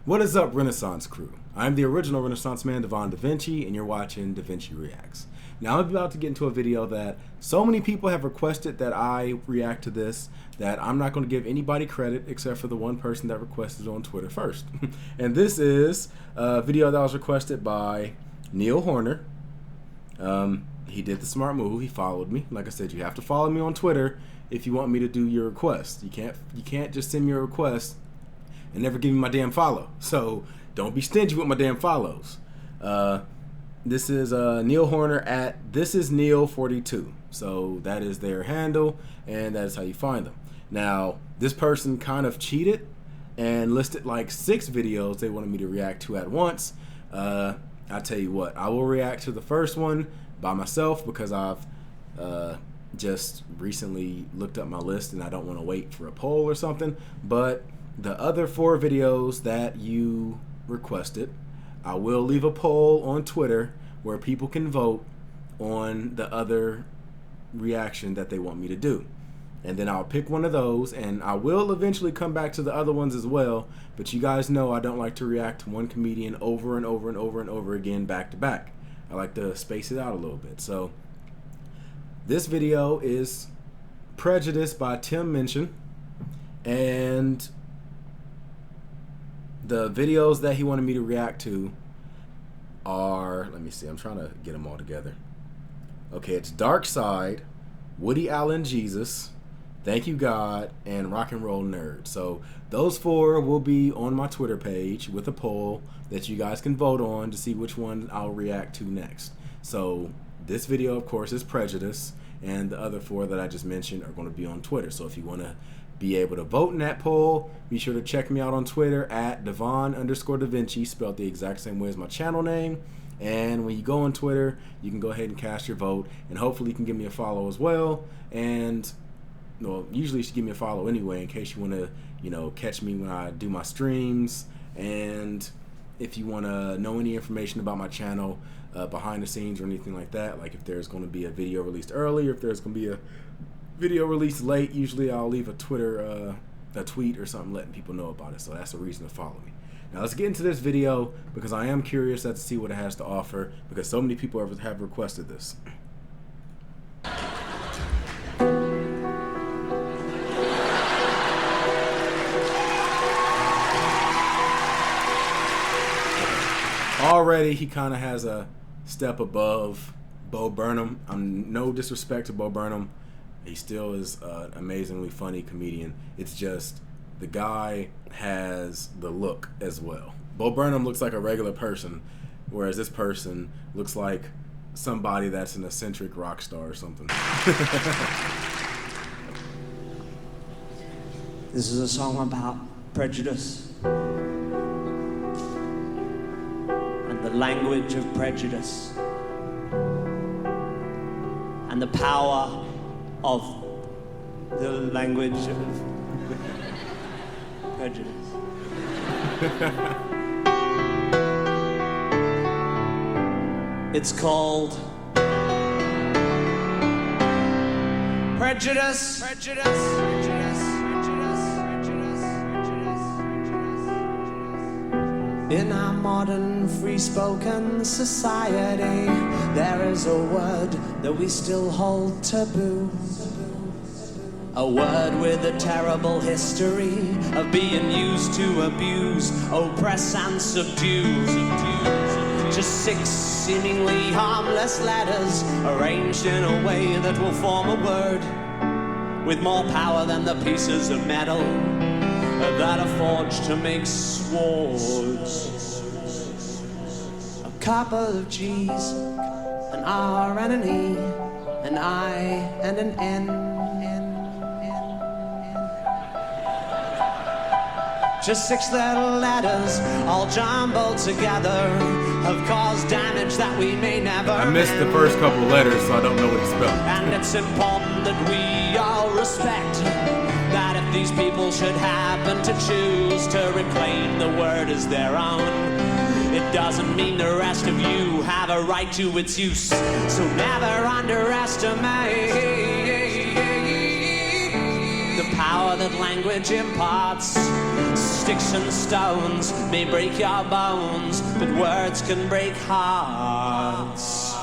What is up, Renaissance crew? I'm the original Renaissance man, Devon DaVinci, and you're watching DaVinci Reacts. Now, I'm about to get into a video that so many people have requested that I react to this that I'm not going to give anybody credit except for the one person that requested it on Twitter first. And this is a video that was requested by Neil Horner. He did the smart move. He followed me. Like I said, you have to follow me on Twitter if you want me to do your request. You can't just send me a request and never give me my damn follow. So don't be stingy with my damn follows. This is Neil Horner at thisisneil42. So that is their handle, and that is how you find them. Now, this person kind of cheated and listed like 6 videos they wanted me to react to at once. I'll tell you what, I will react to the first one by myself because I've just recently looked up my list and I don't want to wait for a poll or something. But the other 4 videos that you requested, I will leave a poll on Twitter where people can vote on the other reaction that they want me to do. And then I'll pick one of those, and I will eventually come back to the other ones as well. But you guys know I don't like to react to one comedian over and over and over and over again back to back. I like to space it out a little bit. So this video is Prejudice by Minchin, and the videos that he wanted me to react to are, let me see, I'm trying to get them all together. Okay, it's Dark Side, Woody Allen Jesus, Thank You God, and Rock and Roll Nerd. So those 4 will be on my Twitter page with a poll that you guys can vote on to see which one I'll react to next. So this video, of course, is Prejudice, and the other 4 that I just mentioned are going to be on Twitter. So if you want to be able to vote in that poll, be sure to check me out on Twitter at Devon_DaVinci, spelled the exact same way as my channel name. And when you go on Twitter, you can go ahead and cast your vote, and hopefully you can give me a follow as well. And well, usually you should give me a follow anyway in case you want to, catch me when I do my streams. And if you want to know any information about my channel, behind the scenes or anything like that, like if there's going to be a video released early or if there's going to be a video released late, usually I'll leave a Twitter a tweet or something letting people know about it. So that's a reason to follow me. Now let's get into this video because I am curious to see what it has to offer because so many people have requested this. Already he kind of has a step above Bo Burnham. No disrespect to Bo Burnham. He still is an amazingly funny comedian. It's just the guy has the look as well. Bo Burnham looks like a regular person, whereas this person looks like somebody that's an eccentric rock star or something. This is a song about prejudice and the language of prejudice and the power of the language of prejudice. It's called Prejudice. In our modern free-spoken society, there is a word that we still hold taboo. A word with a terrible history of being used to abuse, oppress and subdue. Just 6 seemingly harmless letters arranged in a way that will form a word with more power than the pieces of metal that are forged to make swords. A couple of G's, an R and an E, an I and an N. Just 6 little letters, all jumbled together, have caused damage that we may never I missed the first couple letters, so I don't know what it's spelled. And it's important that we all respect that if these people should happen to choose to reclaim the word as their own, it doesn't mean the rest of you have a right to its use. So never underestimate the power power that language imparts. Sticks and stones may break your bones, but words can break hearts.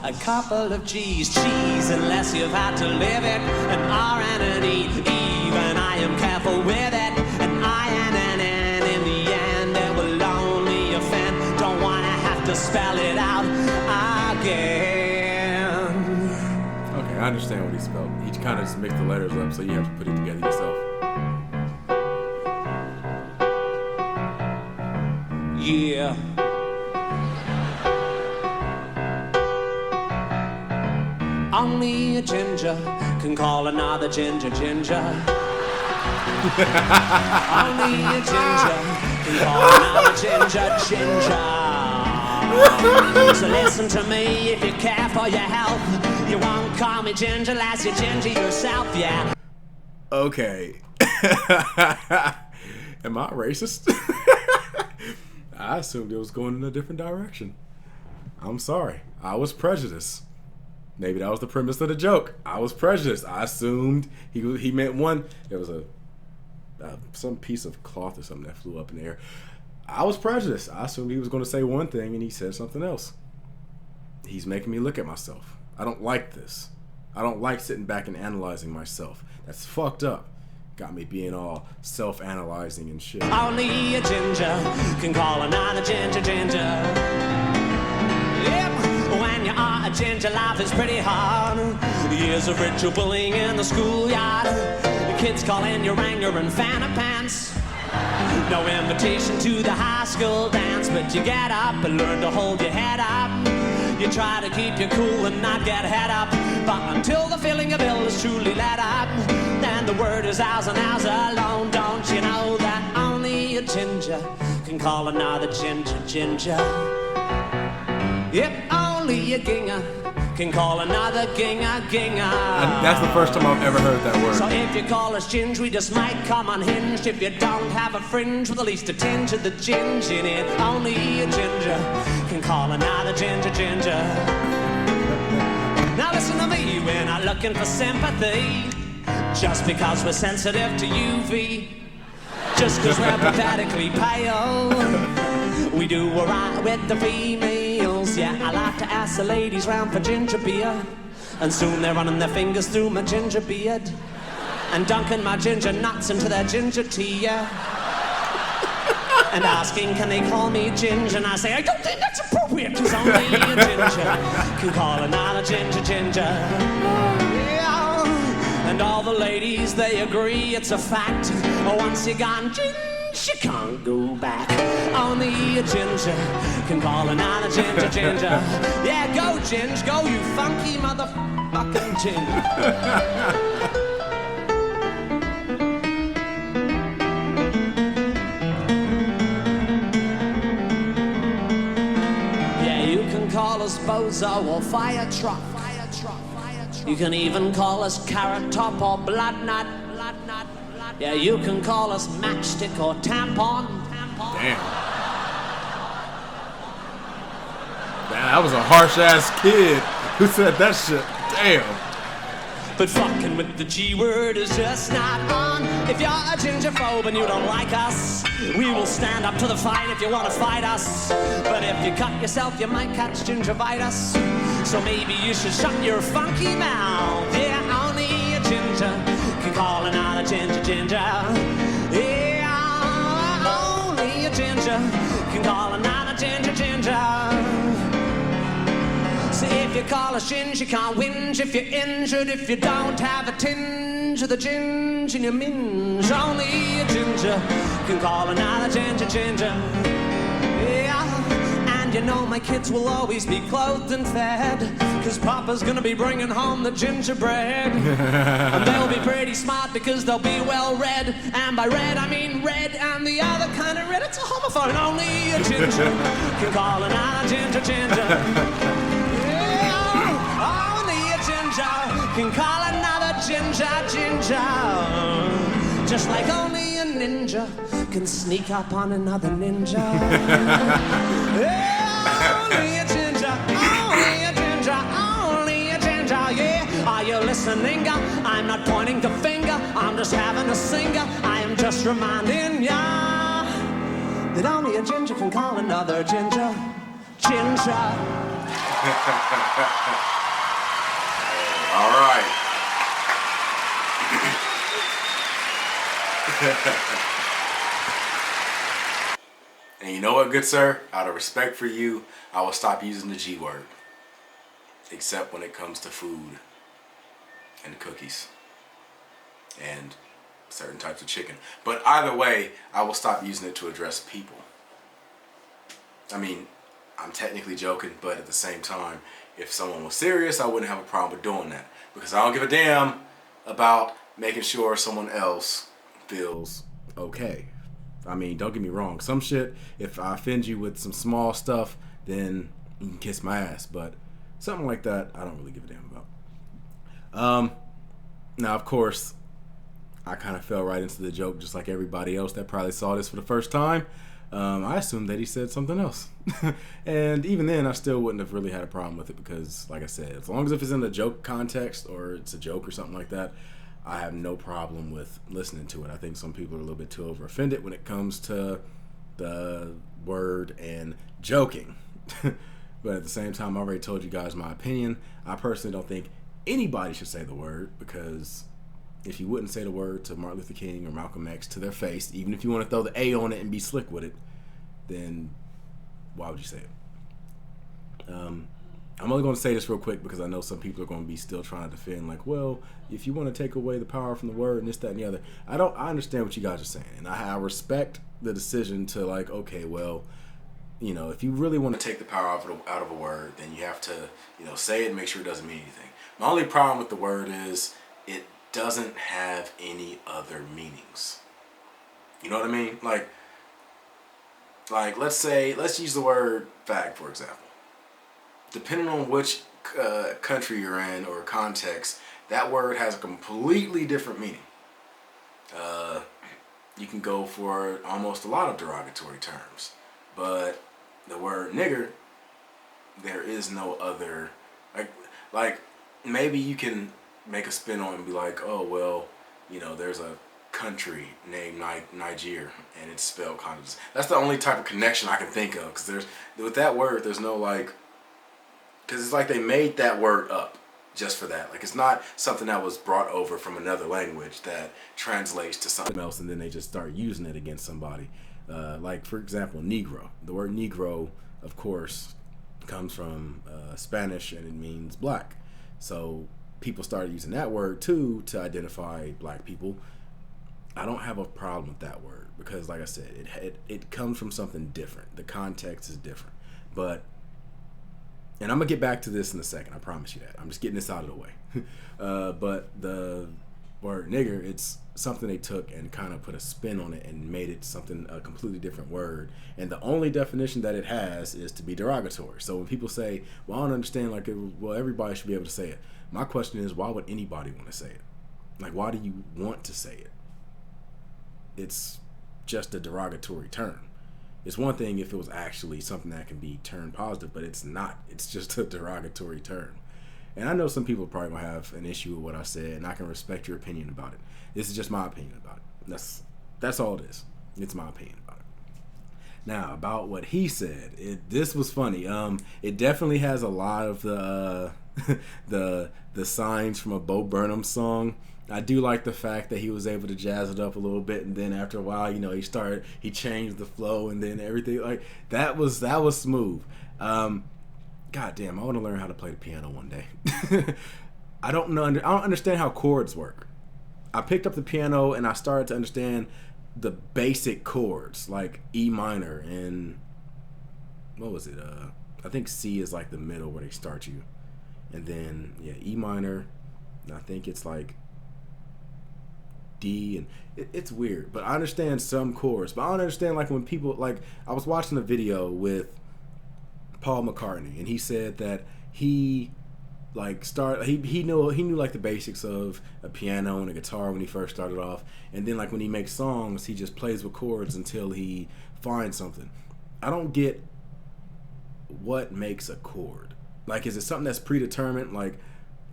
A couple of G's, cheese, unless you've had to live it. An R and an E, even I am careful with it. An I and an N, in the end it will only offend. Don't wanna have to spell it out again. Okay, I understand what he spelled. He kind of just mixed the letters up, so you have to put it together yourself. Yeah. Only a ginger can call another ginger ginger. Only a ginger can call another ginger ginger. So listen to me if you care for your health. You won't call me ginger unless you're ginger yourself, yeah. Okay. Am I racist? I assumed it was going in a different direction. I'm sorry. I was prejudiced. Maybe that was the premise of the joke. I was prejudiced. I assumed he meant one. There was some piece of cloth or something that flew up in the air. I was prejudiced. I assumed he was going to say one thing and he said something else. He's making me look at myself. I don't like this. I don't like sitting back and analyzing myself. That's fucked up. Got me being all self-analyzing and shit. Only a ginger can call another ginger ginger. Yep, when you are a ginger, life is pretty hard. Years of ritual bullying in the schoolyard. The kids calling you Wrangler and Fanta Pants. No invitation to the high school dance, but you get up and learn to hold your head up. You try to keep you cool and not get head up, but until the filling of bill is truly let up, then the word is ours and ours alone. Don't you know that only a ginger can call another ginger ginger? Yep, only a ginger can call another ginger ginger. And that's the first time I've ever heard that word. So if you call us ginger, we just might come unhinged. If you don't have a fringe with at least a tinge of the ginge in it, only a ginger can call another ginger ginger. Now listen to me, we're not looking for sympathy, just because we're sensitive to UV, just because we're pathetically pale. We do alright with the females. Yeah, I like to ask the ladies round for ginger beer, and soon they're running their fingers through my ginger beard and dunking my ginger nuts into their ginger tea, yeah. And asking, can they call me ginger? And I say, I don't think that's appropriate, because only a ginger can call another ginger ginger. Yeah. And all the ladies, they agree it's a fact. Once you're gone ginger, you can't go back. Only a ginger can call another ginger ginger. Yeah, go ginger, go you funky motherfucking ginger. Call us bozo or fire truck. You can even call us carrot top or blood nut. Yeah, you can call us matchstick or tampon. Damn. Man, that was a harsh ass kid who said that shit. Damn. But fucking with the G word is just not on. If you're a gingerphobe and you don't like us, we will stand up to the fight if you want to fight us. But if you cut yourself, you might catch gingivitis. So maybe you should shut your funky mouth. Yeah, only a ginger can call another ginger ginger. Yeah, only a ginger can call another ginger ginger. So if you call us ginge, you can't whinge if you're injured. If you don't have a tinge of the ginge in your minge, only a ginger can call another ginger ginger. Yeah, and you know my kids will always be clothed and fed, cause Papa's gonna be bringing home the gingerbread. And they'll be pretty smart because they'll be well read. And by red I mean red and the other kind of red. It's a homophone. Only a ginger can call another ginger ginger. Can call another ginger ginger. Just like only a ninja can sneak up on another ninja. Yeah, only a ginger, only a ginger, only a ginger, yeah. Are you listening? I'm not pointing the finger, I'm just having a singer. I am just reminding ya that only a ginger can call another ginger. Ginger. All right. And you know what, good sir? Out of respect for you, I will stop using the G word. Except when it comes to food and cookies and certain types of chicken. But either way, I will stop using it to address people. I mean, I'm technically joking, but at the same time, if someone was serious, I wouldn't have a problem with doing that. Because I don't give a damn about making sure someone else feels okay. I mean, don't get me wrong. Some shit, if I offend you with some small stuff, then you can kiss my ass. But something like that, I don't really give a damn about. Now, of course, I kind of fell right into the joke just like everybody else that probably saw this for the first time. I assumed that he said something else. And even then, I still wouldn't have really had a problem with it because, like I said, as long as if it's in a joke context or it's a joke or something like that, I have no problem with listening to it. I think some people are a little bit too over offended when it comes to the word and joking. But at the same time, I already told you guys my opinion. I personally don't think anybody should say the word, because if you wouldn't say the word to Martin Luther King or Malcolm X to their face, even if you want to throw the A on it and be slick with it, then why would you say it? I'm only going to say this real quick because I know some people are going to be still trying to defend, like, well, if you want to take away the power from the word and this, that, and the other. I understand what you guys are saying, and I respect the decision to, like, okay, well, you know, if you really want to take the power out of a word, then you have to, you know, say it and make sure it doesn't mean anything. My only problem with the word is it doesn't have any other meanings. You know what I mean? Like let's use the word fag, for example. Depending on which country you're in or context, that word has a completely different meaning. You can go for almost a lot of derogatory terms, but the word nigger, there is no other, like maybe you can make a spin on it and be like, oh, well, you know, there's a country named Niger and it's spelled kind of, that's the only type of connection I can think of, because with that word, there's no, like, because it's like they made that word up just for that. Like, it's not something that was brought over from another language that translates to something else and then they just start using it against somebody. Like, for example, Negro. The word Negro, of course, comes from Spanish and it means black. So people started using that word too to identify black people. I don't have a problem with that word because, like I said, it comes from something different. The context is different. And I'm going to get back to this in a second. I promise you that. I'm just getting this out of the way. But the word nigger, it's something they took and kind of put a spin on it and made it a completely different word. And the only definition that it has is to be derogatory. So when people say, well, I don't understand, like, well, everybody should be able to say it. My question is, why would anybody want to say it? Like, why do you want to say it? It's just a derogatory term. It's one thing if it was actually something that can be turned positive, but it's not. It's just a derogatory term. And I know some people probably will have an issue with what I said, and I can respect your opinion about it. This is just my opinion about it. That's all it is. It's my opinion about it. Now, about what he said, this was funny. It definitely has a lot of the the signs from a Bo Burnham song. I do like the fact that he was able to jazz it up a little bit, and then after a while, you know, he changed the flow, and then everything, like, that was smooth. God damn, I want to learn how to play the piano one day. I don't understand how chords work. I picked up the piano and I started to understand the basic chords, like E minor and what was it? I think C is like the middle where they start you, and then E minor. And I think it's like D, and it's weird, but I understand some chords. But I don't understand, like, when people, like, I was watching a video with Paul McCartney, and he said that he knew like the basics of a piano and a guitar when he first started off, and then, like, when he makes songs, he just plays with chords until he finds something. I don't get what makes a chord. Like, is it something that's predetermined, like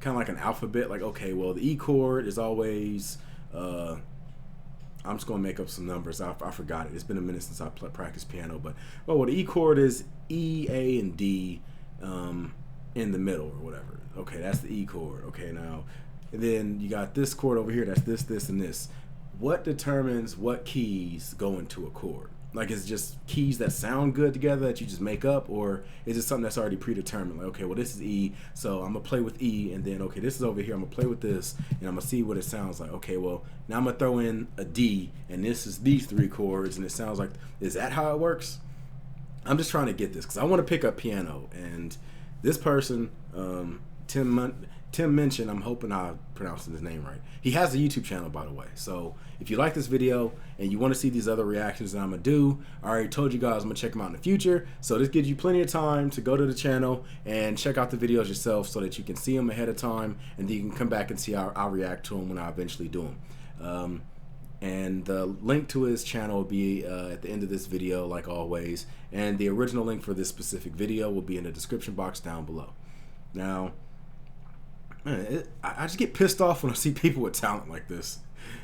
kind of like an alphabet? Like, okay, well, the E chord is always I'm just gonna make up some numbers. I forgot it. It's been a minute since I practiced piano, but well, the E chord is E, A, and D in the middle or whatever. Okay, that's the E chord. Okay, now and then you got this chord over here. That's this, and this. What determines what keys go into a chord? Like, is it just keys that sound good together that you just make up, or is it something that's already predetermined? Like, okay, well, this is E, so I'm gonna play with E, and then okay, this is over here. I'm gonna play with this, and I'm gonna see what it sounds like. Okay, well, now I'm gonna throw in a D, and this is these three chords, and it sounds like. Is that how it works? I'm just trying to get this because I want to pick up piano, and this person, Tim Minchin, I'm hoping I'm pronouncing his name right. He has a YouTube channel, by the way. So if you like this video and you want to see these other reactions that I'm going to do, I already told you guys I'm going to check them out in the future. So this gives you plenty of time to go to the channel and check out the videos yourself so that you can see them ahead of time, and then you can come back and see how I'll react to them when I eventually do them. And the link to his channel will be at the end of this video, like always. And the original link for this specific video will be in the description box down below. Now, man, I just get pissed off when I see people with talent like this,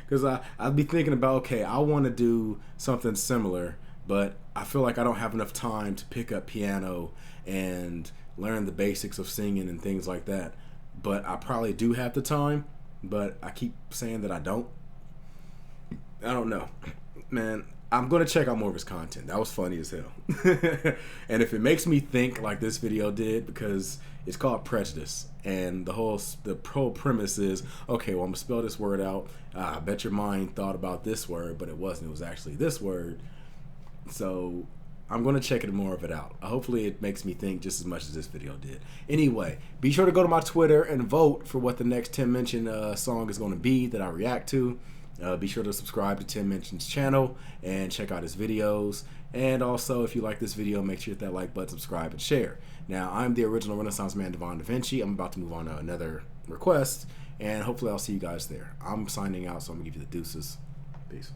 because I'd be thinking about, okay, I want to do something similar, but I feel like I don't have enough time to pick up piano and learn the basics of singing and things like that. But I probably do have the time, but I keep saying that I don't. I don't know, man. I'm gonna check out more of his content. That was funny as hell. And if it makes me think like this video did, because it's called Prejudice, and the whole premise is, okay, well, I'm gonna spell this word out. I bet your mind thought about this word, but it wasn't. It was actually this word. So I'm gonna check more of it out. Hopefully it makes me think just as much as this video did. Anyway, be sure to go to my Twitter and vote for what the next Tim Minchin song is gonna be that I react to. Be sure to subscribe to Tim Minchin's channel and check out his videos. And also, if you like this video, make sure to hit that like button, subscribe, and share. Now, I'm the original Renaissance man, Devon DaVinci. I'm about to move on to another request, and hopefully I'll see you guys there. I'm signing out, so I'm going to give you the deuces. Peace.